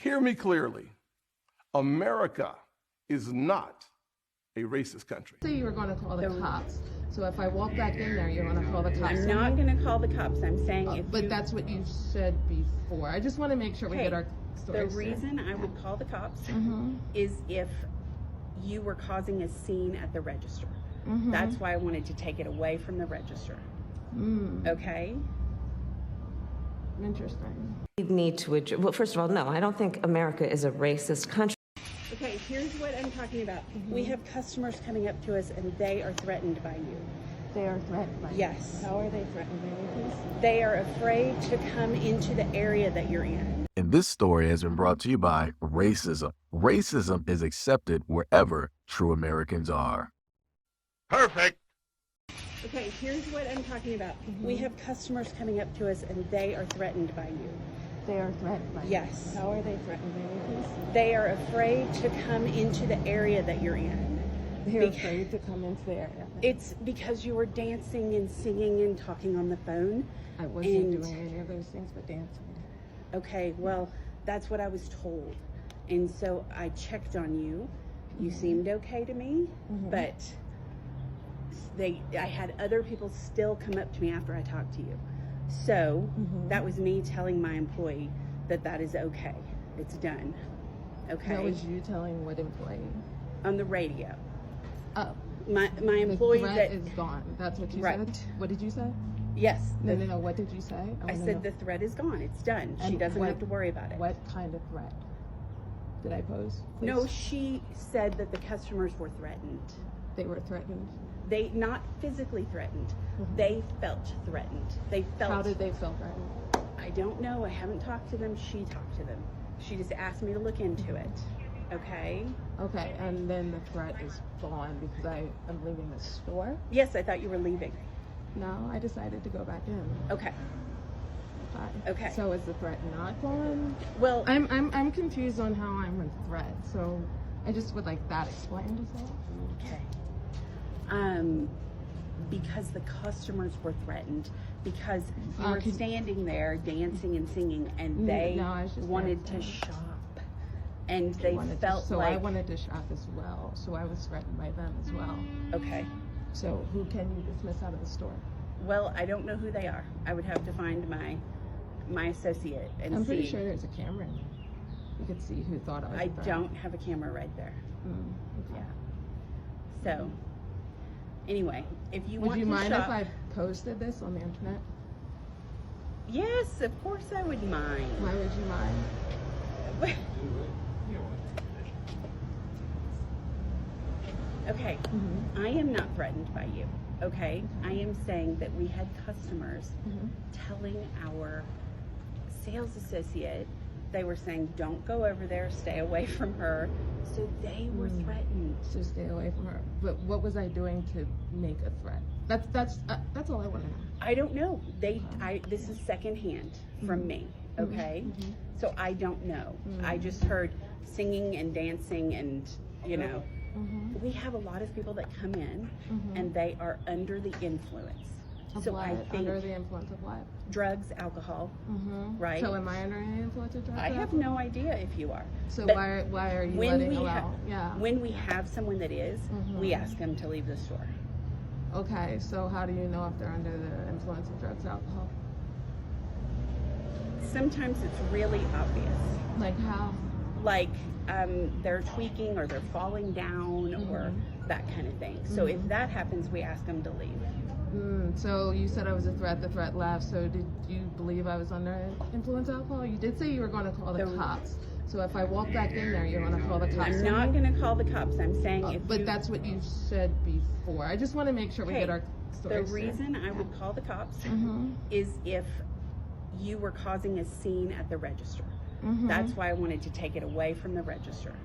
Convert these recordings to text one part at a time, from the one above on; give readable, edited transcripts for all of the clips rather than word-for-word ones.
Hear me clearly. America is not a racist country. Say you were going to call the cops. So if I walk back in there, you're going to call the cops. I'm not going to call the cops. I'm saying but that's what you said before. I just want to make sure we get our stories. The reason I would call the cops is if you were causing a scene at the register. That's why I wanted to take it away from the register. Okay? Interesting. We need to address, well, first of all, no, I don't think America is a racist country. Okay, here's what I'm talking about. We have customers coming up to us and they are threatened by you. They are threatened by you? Yes. How are they threatened by you, please? They are afraid to come into the area that you're in. And this story has been brought to you by racism. Racism is accepted wherever true Americans are. Perfect. Okay, here's what I'm talking about. We have customers coming up to us and they are threatened by you. They are threatened by you? Yes. How are they threatened by you, please? They are afraid to come into the area that you're in. They're afraid to come into the area. It's because you were dancing and singing and talking on the phone. I wasn't doing any of those things but dancing. Okay, well, that's what I was told. And so I checked on you. You seemed okay to me, but I had other people still come up to me after I talked to you. So that was me telling my employee that that is okay. It's done. Okay. That was you telling what employee? On the radio. Oh. My employee the threat is gone. That's what you said? What did you say? Yes. No. What did you say? I said the threat is gone. It's done. She doesn't have to worry about it. What kind of threat did I pose? Please? No, she said that the customers were threatened. They were threatened? They, not physically threatened. They felt threatened. They felt. How did they feel threatened? I don't know. I haven't talked to them. She talked to them. She just asked me to look into it. Okay? Okay, and then the threat is gone because I am leaving the store? Yes, I thought you were leaving. No, I decided to go back in. Okay. Fine. Okay. So is the threat not gone? Well, I'm confused on how I'm a threat, so I just would like that explained as well. Okay. Because the customers were threatened, because you were standing there dancing and singing, and they wanted to shop, and they felt so like. I wanted to shop as well, so I was threatened by them as well. Okay. So who can you dismiss out of the store? Well, I don't know who they are. I would have to find my associate and see. I'm pretty sure there's a camera. You could see who thought I was. I don't have a camera right there. Okay. Yeah. So. Anyway, if you want to shop... Would you mind if I posted this on the internet? Yes, of course I would mind. Why would you mind? Okay, I am not threatened by you, okay? I am saying that we had customers telling our sales associate, they were saying, don't go over there, stay away from her. So they were threatened. So stay away from her. But what was I doing to make a threat? That's all I want to know. I don't know. This is secondhand from me, okay? So I don't know. I just heard singing and dancing and, you know. We have a lot of people that come in and they are under the influence. So I think under the influence of what? Drugs, alcohol, right? So am I under the influence of drugs? I have no idea if you are. So why are you letting allow? When we have someone that is, we ask them to leave the store. Okay, so how do you know if they're under the influence of drugs or alcohol? Sometimes it's really obvious. Like how? Like they're tweaking or they're falling down or that kind of thing. So if that happens, we ask them to leave. So you said I was a threat, the threat left, so did you believe I was under influence of alcohol? You did say you were going to call the cops. So if I walk back in there, you're going to call the cops? I'm not going to call the cops. I'm saying but that's what you said before. I just want to make sure we get our stories. The reason I would call the cops is if you were causing a scene at the register. That's why I wanted to take it away from the register.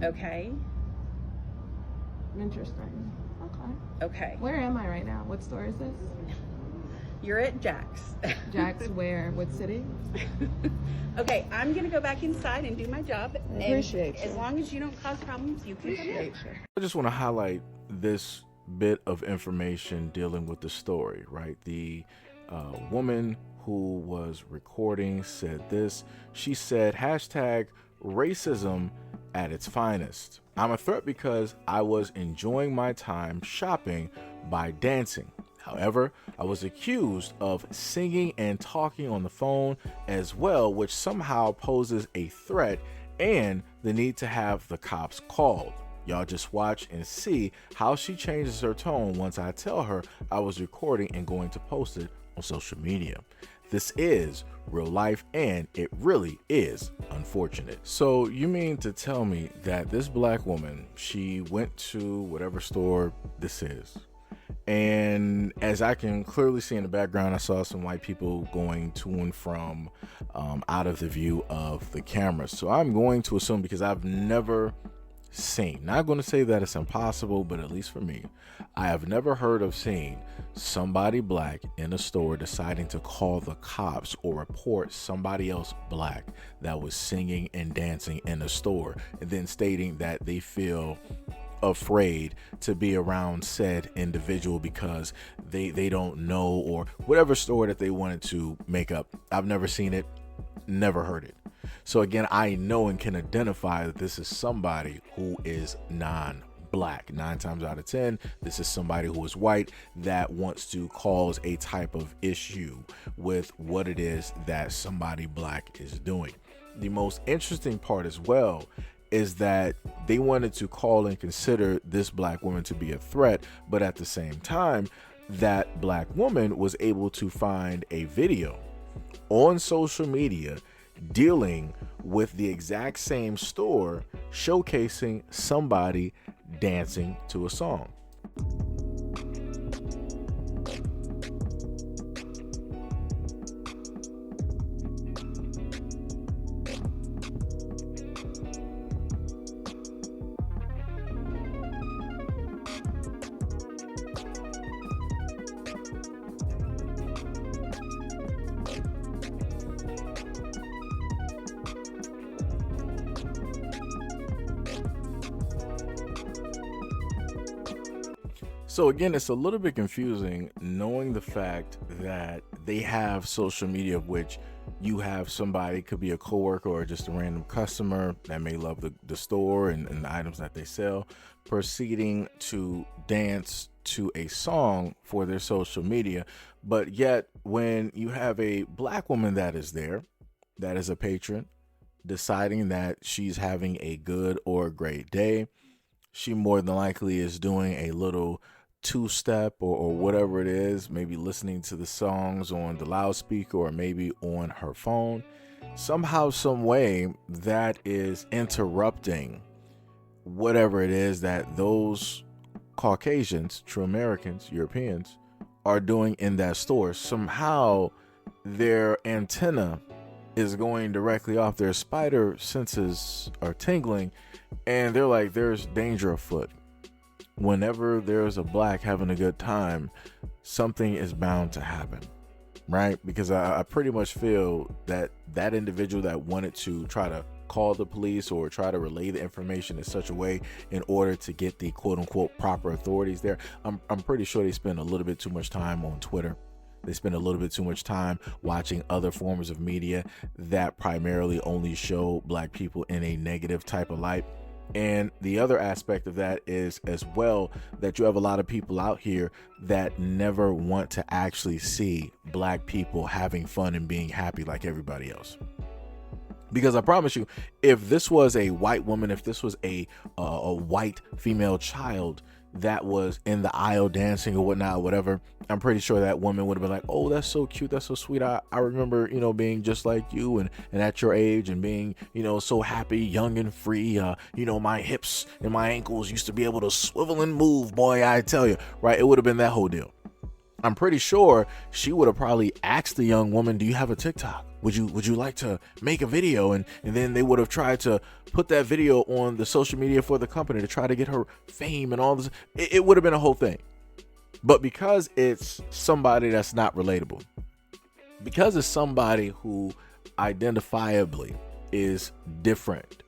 Okay? Interesting. Okay. Where am I right now? What store is this? You're at Jack's. Jack's where? What city? Okay, I'm going to go back inside and do my job. I appreciate you. As long as you don't cause problems, you can come in. I just want to highlight this bit of information dealing with the story, right? The woman who was recording said this. She said, hashtag racism at its finest. I'm a threat because I was enjoying my time shopping by dancing. However, I was accused of singing and talking on the phone as well, which somehow poses a threat and the need to have the cops called. Y'all just watch and see how she changes her tone once I tell her I was recording and going to post it on social media. This is real life, and it really is unfortunate. So you mean to tell me that this black woman, she went to whatever store this is, and as I can clearly see in the background, I saw some white people going to and from out of the view of the camera. So I'm going to assume, because I've never seen, not going to say that it's impossible, but at least for me, I have never heard of seeing somebody black in a store deciding to call the cops or report somebody else black that was singing and dancing in a store, and then stating that they feel afraid to be around said individual because they don't know, or whatever store that they wanted to make up. I've never seen it, never heard it. So again, I know and can identify that this is somebody who is non-black. 9 times out of 10, this is somebody who is white that wants to cause a type of issue with what it is that somebody black is doing. The most interesting part as well is that they wanted to call and consider this black woman to be a threat, but at the same time, that black woman was able to find a video on social media dealing with the exact same store, showcasing somebody dancing to a song. So again, it's a little bit confusing knowing the fact that they have social media, of which you have somebody, could be a coworker or just a random customer that may love the store and the items that they sell, proceeding to dance to a song for their social media. But yet when you have a black woman that is there, that is a patron, deciding that she's having a good or a great day, she more than likely is doing a little two-step or whatever it is, maybe listening to the songs on the loudspeaker or maybe on her phone. Somehow, some way, that is interrupting whatever it is that those Caucasians, true Americans, Europeans, are doing in that store. Somehow their antenna is going directly off, their spider senses are tingling, and they're like, there's danger afoot. Whenever there's a black having a good time, something is bound to happen, right? Because I pretty much feel that that individual that wanted to try to call the police or try to relay the information in such a way in order to get the quote unquote proper authorities there, I'm pretty sure they spend a little bit too much time on Twitter. They spend a little bit too much time watching other forms of media that primarily only show black people in a negative type of light. And the other aspect of that is as well that you have a lot of people out here that never want to actually see black people having fun and being happy like everybody else. Because I promise you, if this was a white woman, if this was a white female child that was in the aisle dancing or whatnot, whatever, I'm pretty sure that woman would have been like, oh, that's so cute, that's so sweet. I remember, being just like you and at your age and being, so happy, young and free. My hips and my ankles used to be able to swivel and move, boy, I tell you, right? It would have been that whole deal. I'm pretty sure she would have probably asked the young woman, do you have a TikTok? Would you like to make a video? And then they would have tried to put that video on the social media for the company to try to get her fame and all this. It would have been a whole thing. But because it's somebody that's not relatable, because it's somebody who identifiably is different,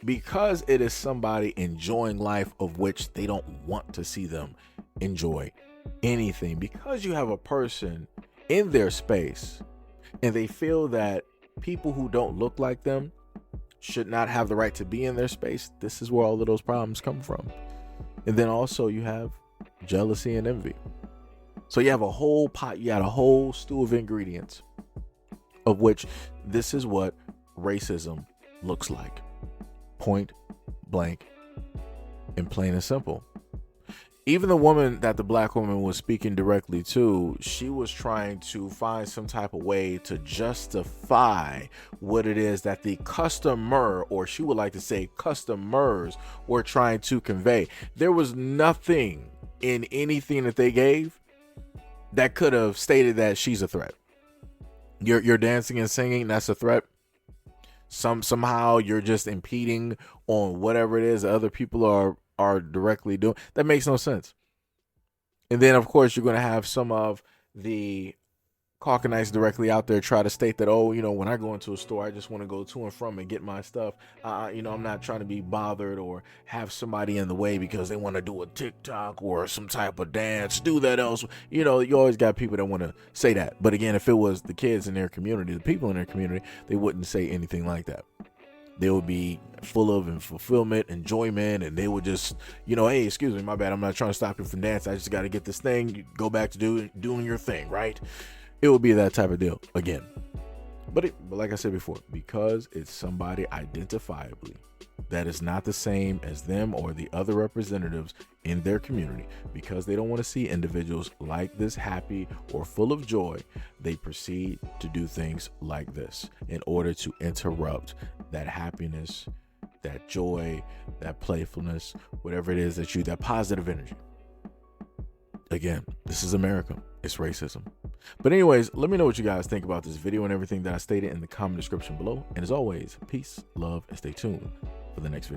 because it is somebody enjoying life of which they don't want to see them enjoy anything, because you have a person in their space and they feel that people who don't look like them should not have the right to be in their space, this is where all of those problems come from. And then also you have jealousy and envy. So you have a whole pot, you got a whole stew of ingredients, of which this is what racism looks like. Point blank and plain and simple. Even the woman that the black woman was speaking directly to, she was trying to find some type of way to justify what it is that the customer, or she would like to say customers, were trying to convey. There was nothing in anything that they gave that could have stated that she's a threat. You're dancing and singing, that's a threat. Somehow you're just impeding on whatever it is that other people are directly doing. That makes no sense. And then, of course, you're going to have some of the Caucanites directly out there try to state that, oh, when I go into a store, I just want to go to and from and get my stuff. I'm not trying to be bothered or have somebody in the way because they want to do a TikTok or some type of dance, do that else. You always got people that want to say that. But again, if it was the kids in their community, the people in their community, they wouldn't say anything like that. They would be full of fulfillment, enjoyment, and they would just, hey, excuse me, my bad. I'm not trying to stop you from dancing. I just got to get this thing. You go back to doing your thing, right? It would be that type of deal again. But like I said before, because it's somebody identifiably that is not the same as them or the other representatives in their community, because they don't want to see individuals like this happy or full of joy, they proceed to do things like this in order to interrupt that happiness, that joy, that playfulness, whatever it is that positive energy. Again, this is America. It's racism. But anyways, let me know what you guys think about this video and everything that I stated in the comment description below. And as always, peace, love, and stay tuned for the next video.